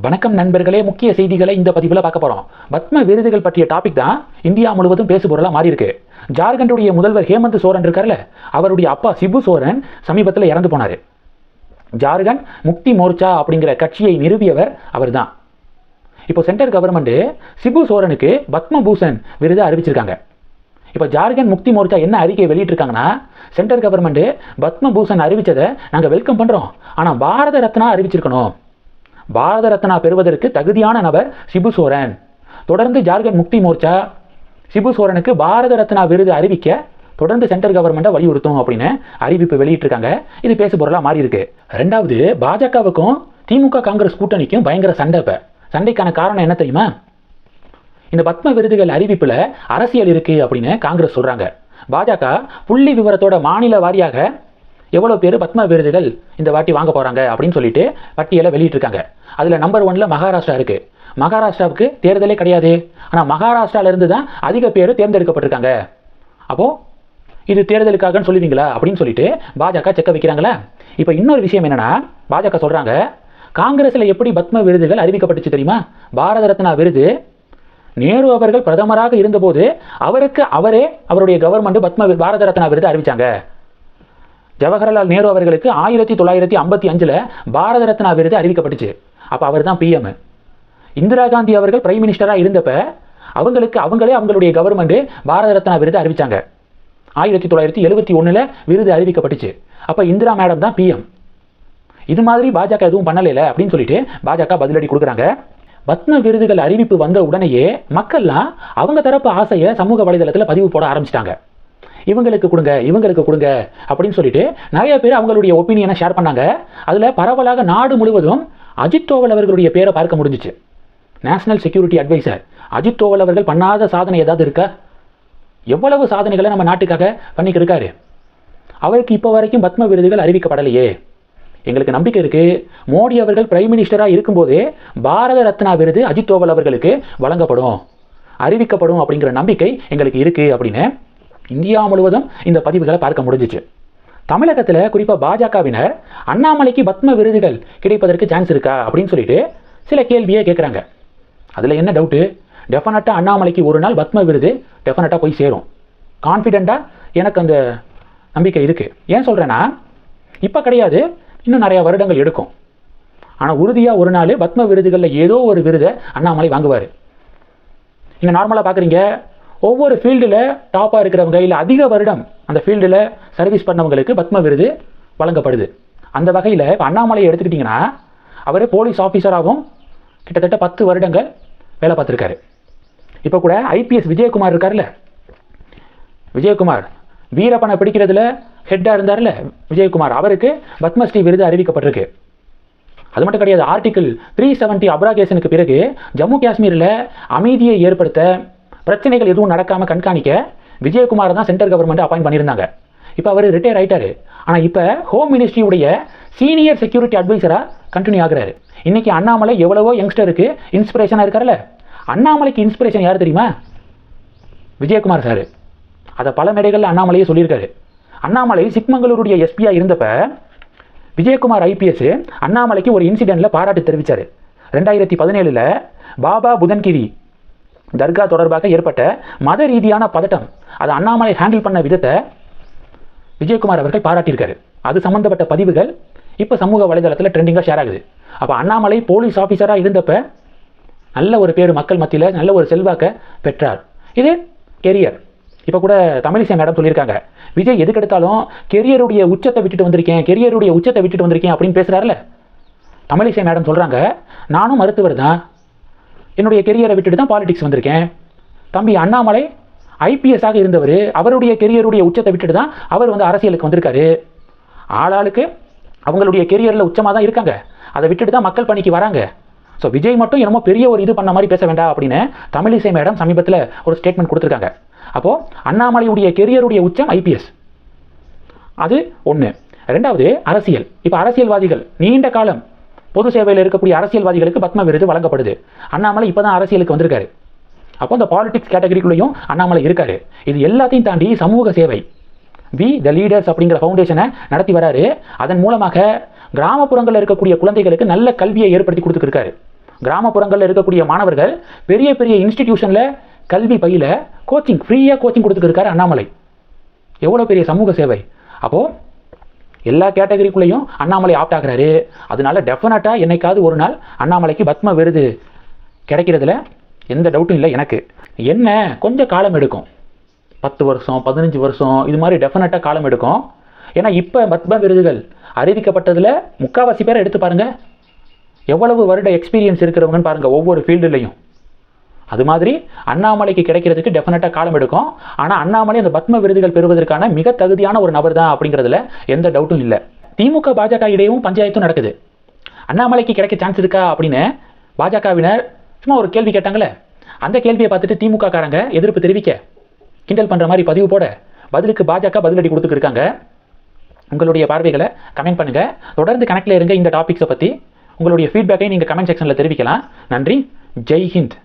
வணக்கம் நண்பர்களே, முக்கிய செய்திகளை இந்த பதிவில் பார்க்க போறோம். பத்ம விருதுகள் பற்றிய டாபிக் தான் இந்தியா முழுவதும் பேசுபொருளா மாறி இருக்கு. ஜார்க்கண்டுடைய முதல்வர் ஹேமந்த் சோரன் இருக்கார்ல, அவருடைய அப்பா சிபு சோரன் சமீபத்தில் இறந்து போனாரு. ஜார்க்கண்ட் முக்தி மோர்ச்சா அப்படிங்கிற கட்சியை நிறுவியவர் அவர் தான். இப்போ சென்ட்ரல் கவர்மெண்ட் சிபு சோரனுக்கு பத்ம பூஷன் விருது அறிவிச்சிருக்காங்க. இப்போ ஜார்க்கண்ட் முக்தி மோர்ச்சா என்ன அறிக்கை வெளியிட்டிருக்காங்கன்னா, சென்ட்ரல் கவர்மெண்ட் பத்ம பூஷன் அறிவிச்சதை நாங்கள் வெல்கம் பண்றோம், ஆனால் பாரத ரத்னா அறிவிச்சிருக்கணும். பாரத ரத்னா பெறுவதற்கு தகுதியான நபர் சிபு சோரன். தொடர்ந்து ஜார்க்கண்ட் முக்தி மோர்ச்சா சிபு சோரனுக்கு பாரத ரத்னா விருது அறிவிக்க தொடர்ந்து சென்ட்ரல் கவர்மெண்ட்டை வலியுறுத்தும் அப்படின்னு அறிவிப்பு வெளியிட்டிருக்காங்க. இது பேசு பொருளா மாறி இருக்கு. ரெண்டாவது, பாஜகவுக்கும் திமுக காங்கிரஸ் கூட்டணிக்கும் பயங்கர சண்டை. சண்டைக்கான காரணம் என்ன தெரியுமா? இந்த பத்ம விருதுகள் அறிவிப்புல அரசியல் இருக்கு அப்படின்னு காங்கிரஸ் சொல்றாங்க. பாஜக புள்ளி விவரத்தோட மாநில வாரியாக எவ்வளோ பேர் பத்ம விருதுகள் இந்த வாட்டி வாங்க போகிறாங்க அப்படின்னு சொல்லிட்டு பட்டியலை வெளியிட்டிருக்காங்க. அதில் நம்பர் 1ல் மகாராஷ்டிரா இருக்குது. மகாராஷ்டிராவுக்கு தேர்தலே கிடையாது, ஆனால் மகாராஷ்டிராவிலிருந்து தான் அதிக பேர் தேர்ந்தெடுக்கப்பட்டிருக்காங்க. அப்போது இது தேர்தலுக்காகன்னு சொல்லுவீங்களா அப்படின்னு சொல்லிட்டு பாஜக செக்க வைக்கிறாங்களா. இப்போ இன்னொரு விஷயம் என்னென்னா, பாஜக சொல்கிறாங்க, காங்கிரஸில் எப்படி பத்ம விருதுகள் அறிவிக்கப்பட்டுச்சு தெரியுமா? பாரத ரத்னா விருது நேரு அவர்கள் பிரதமராக இருந்தபோது அவருக்கு அவருடைய கவர்மெண்ட் பாரத ரத்னா விருது அறிவிச்சாங்க. ஜவஹர்லால் நேரு அவர்களுக்கு 1955 பாரத ரத்னா விருது அறிவிக்கப்பட்டுச்சு. அப்போ அவர் தான் பிஎம். இந்திரா காந்தி அவர்கள் பிரைம் மினிஸ்டராக இருந்தப்ப அவங்களுடைய கவர்மெண்ட் பாரத ரத்னா விருது அறிவிச்சாங்க. 1971 விருது அறிவிக்கப்பட்டுச்சு. அப்போ இந்திரா மேடம் தான் பிஎம். இது மாதிரி பாஜக எதுவும் பண்ணல அப்படின்னு சொல்லிட்டு பாஜக பதிலடி கொடுக்குறாங்க. பத்ம விருதுகள் அறிவிப்பு வந்த உடனேயே மக்கள்லாம் அவங்க தரப்பு ஆசையை சமூக வலைதளத்தில் பதிவு போட ஆரம்பிச்சிட்டாங்க. இவங்களுக்கு கொடுங்க அப்படின்னு சொல்லிட்டு நிறைய பேர் அவங்களுடைய ஒப்பீனியனை ஷேர் பண்ணாங்க. அதில் பரவலாக நாடு முழுவதும் அஜித் தோவல் அவர்களுடைய பேரை பார்க்க முடிஞ்சிச்சு. National security adviser Ajit Doval அவர்கள் பண்ணாத சாதனை ஏதாவது இருக்கா? எவ்வளவு சாதனைகளை நம்ம நாட்டுக்காக பண்ணிக்கிருக்காரு. அவருக்கு இப்போ வரைக்கும் பத்ம விருதுகள் அறிவிக்கப்படலையே. எங்களுக்கு நம்பிக்கை இருக்கு, மோடி அவர்கள் பிரைம் மினிஸ்டராக இருக்கும்போதே பாரத ரத்னா விருது அஜித் தோவல் அவர்களுக்கு வழங்கப்படும், அறிவிக்கப்படும் அப்படிங்கிற நம்பிக்கை எங்களுக்கு இருக்கு அப்படின்னு இந்தியா முழுவதும் இந்த பதிவுகளை பார்க்க முடிஞ்சிச்சு. தமிழகத்தில் குறிப்பாக பாஜகவினர் அண்ணாமலைக்கு பத்ம விருதுகள் கிடைப்பதற்கு சான்ஸ் இருக்கா அப்படின்னு சொல்லிட்டு சில கேள்வியை கேட்குறாங்க. அதில் என்ன டவுட்டு? டெஃபினட்டாக அண்ணாமலைக்கு ஒரு நாள் பத்ம விருது டெஃபினட்டாக போய் சேரும். கான்ஃபிடென்ட்டாக எனக்கு அந்த நம்பிக்கை இருக்குது. ஏன் சொல்கிறேன்னா, இப்போ கிடையாது, இன்னும் நிறையா வருடங்கள் எடுக்கும். ஆனால் உறுதியாக ஒரு நாள் பத்ம விருதுகளில் ஏதோ ஒரு விருதை அண்ணாமலை வாங்குவார். நீங்கள் நார்மலாக பார்க்குறீங்க, ஒவ்வொரு ஃபீல்டில் டாப்பாக இருக்கிறவங்க இல்லை அதிக வருடம் அந்த ஃபீல்டில் சர்வீஸ் பண்ணவங்களுக்கு பத்ம விருது வழங்கப்படுது. அந்த வகையில் இப்போ அண்ணாமலையை எடுத்துக்கிட்டிங்கன்னா, அவர் போலீஸ் ஆஃபீஸராகவும் கிட்டத்தட்ட 10 வருடங்கள் வேலை பார்த்துருக்காரு. இப்போ கூட ஐபிஎஸ் விஜயகுமார் இருக்கார்ல, விஜயகுமார் வீரப்பனை பிடிக்கிறதுல ஹெட்டாக இருந்தார்ல விஜயகுமார், அவருக்கு பத்மஸ்ரீ விருது அறிவிக்கப்பட்டிருக்கு. அது மட்டும் கிடையாது, ஆர்டிகிள் 370 அப்ராகேஷனுக்கு பிறகு ஜம்மு காஷ்மீரில் அமைதியை ஏற்படுத்த, பிரச்சனைகள் எதுவும் நடக்காமல் கண்காணிக்க விஜயகுமார் தான் சென்ட்ரல் கவர்மெண்ட் அப்பாயிண்ட் பண்ணியிருந்தாங்க. இப்போ அவர் ரிட்டையர் ஆகிட்டாரு. ஆனால் இப்போ ஹோம் மினிஸ்ட்ரியுடைய சீனியர் செக்யூரிட்டி அட்வைசராக கண்டினியூ ஆகுறாரு. இன்னைக்கு அண்ணாமலை எவ்வளவோ யங்ஸ்டருக்கு இன்ஸ்பிரேஷனாக இருக்கார்ல, அண்ணாமலைக்கு இன்ஸ்பிரேஷன் யார் தெரியுமா? விஜயகுமார் சார். அதை பல மேடைகளில் அண்ணாமலையே சொல்லியிருக்காரு. அண்ணாமலை சிக்மங்களூருடைய எஸ்பியாக இருந்தப்ப விஜயகுமார் ஐபிஎஸ் அண்ணாமலைக்கு ஒரு இன்சிடென்ட்டில் பாராட்டு தெரிவித்தார். 2017 பாபா புதன்கிரி தர்கா தொடர்பாக ஏற்பட்ட மத ரீதியான பதட்டம், அதை அண்ணாமலை ஹேண்டில் பண்ண விதத்தை விஜயகுமார் அவர்கள் பாராட்டியிருக்காரு. அது சம்பந்தப்பட்ட பதிவுகள் இப்போ சமூக வலைதளத்தில் ட்ரெண்டிங்காக ஷேர் ஆகுது. அப்போ அண்ணாமலை போலீஸ் ஆஃபீஸராக இருந்தப்ப நல்ல ஒரு பேர் மக்கள் மத்தியில் நல்ல ஒரு செல்வாக்க பெற்றார். இது கெரியர். இப்போ கூட தமிழிசை மேடம் சொல்லியிருக்காங்க, விஜய் எதுக்கெடுத்தாலும் கெரியருடைய உச்சத்தை விட்டுட்டு வந்திருக்கேன் அப்படின்னு பேசுகிறார்ல. தமிழிசை மேடம் சொல்கிறாங்க, நானும் மருத்துவர் தான், என்னுடைய கெரியரை விட்டுட்டு தான் பாலிடிக்ஸ் வந்திருக்கேன். தம்பி அண்ணாமலை ஐபிஎஸ்ஸாக இருந்தவர், அவருடைய கெரியருடைய உச்சத்தை விட்டுட்டு தான் அவர் அரசியலுக்கு வந்திருக்காரு. ஆளாளுக்கு அவங்களுடைய கெரியரில் உச்சமாக தான் இருக்காங்க, அதை விட்டுட்டு தான் மக்கள் பணிக்கு வராங்க. ஸோ விஜய் மட்டும் என்னமோ பெரிய ஒரு இது பண்ண மாதிரி பேச வேண்டாம் அப்படின்னு தமிழிசை மேடம் சமீபத்தில் ஒரு ஸ்டேட்மெண்ட் கொடுத்துருக்காங்க. அப்போது அண்ணாமலையுடைய கெரியருடைய உச்சம் ஐபிஎஸ், அது ஒன்று. ரெண்டாவது, அரசியல். இப்போ அரசியல்வாதிகள் நீண்ட காலம் பொது சேவையில் இருக்கக்கூடிய அரசியல்வாதிகளுக்கு பத்ம விருது வழங்கப்படுது. அண்ணாமலை இப்போ தான் அரசியலுக்கு வந்திருக்காரு. அப்போ இந்த பாலிடிக்ஸ் கேட்டகரிக்குள்ளேயும் அண்ணாமலை இருக்காரு. இது எல்லாத்தையும் தாண்டி சமூக சேவை, வி த லீடர்ஸ் அப்படிங்கிற ஃபவுண்டேஷனை நடத்தி வராரு. அதன் மூலமாக கிராமப்புறங்களில் இருக்கக்கூடிய குழந்தைகளுக்கு நல்ல கல்வியை ஏற்படுத்தி கொடுத்துருக்காரு. கிராமப்புறங்களில் இருக்கக்கூடிய மாணவர்கள் பெரிய பெரிய இன்ஸ்டிடியூஷனில் கல்வி பயில கோச்சிங் ஃப்ரீயாக கோச்சிங் கொடுத்துருக்காரு அண்ணாமலை. எவ்வளோ பெரிய சமூக சேவை. அப்போது எல்லா கேட்டகரிக்குள்ளேயும் அண்ணாமலை ஆப்ட் ஆகிறாரு. அதனால டெஃபினட்டாக என்னைக்காவது ஒரு நாள் அண்ணாமலைக்கு பத்ம விருது கிடைக்கிறதுல எந்த டவுட்டும் இல்லை எனக்கு. என்ன கொஞ்சம் காலம் எடுக்கும், 10 வருஷம் 15 வருஷம் இது மாதிரி டெஃபினட்டாக காலம் எடுக்கும். ஏன்னா இப்போ பத்ம விருதுகள் அறிவிக்கப்பட்டதில் முக்கால்வாசி பேரை எடுத்து பாருங்கள், எவ்வளவு வருட எக்ஸ்பீரியன்ஸ் இருக்கிறவங்கன்னு பாருங்கள் ஒவ்வொரு ஃபீல்டுலையும். அது மாதிரி அண்ணாமலைக்கு கிடைக்கிறதுக்கு டெஃபினட்டாக காலம் எடுக்கும். ஆனால் அண்ணாமலை அந்த பத்ம விருதுகள் பெறுவதற்கான மிக தகுதியான ஒரு நபர் தான் அப்படிங்கிறதுல எந்த டவுட்டும் இல்லை. திமுக பாஜக இடையவும் பஞ்சாயத்தும் நடக்குது. அண்ணாமலைக்கு கிடைக்க சான்ஸ் இருக்கா அப்படின்னு பாஜகவினர் சும்மா ஒரு கேள்வி கேட்டாங்களே, அந்த கேள்வியை பார்த்துட்டு திமுக காரங்க எதிர்ப்பு தெரிவிக்க கிண்டல் பண்ணுற மாதிரி பதிவு போட பதிலுக்கு பாஜக பதிலடி கொடுத்துருக்காங்க. உங்களுடைய பார்வைகளை கமெண்ட் பண்ணுங்கள். தொடர்ந்து கணக்கில் இருங்க. இந்த டாபிக்ஸை பற்றி உங்களுடைய ஃபீட்பேக்கை நீங்கள் கமெண்ட் செக்ஷனில் தெரிவிக்கலாம். நன்றி. ஜெய் ஹிந்த்.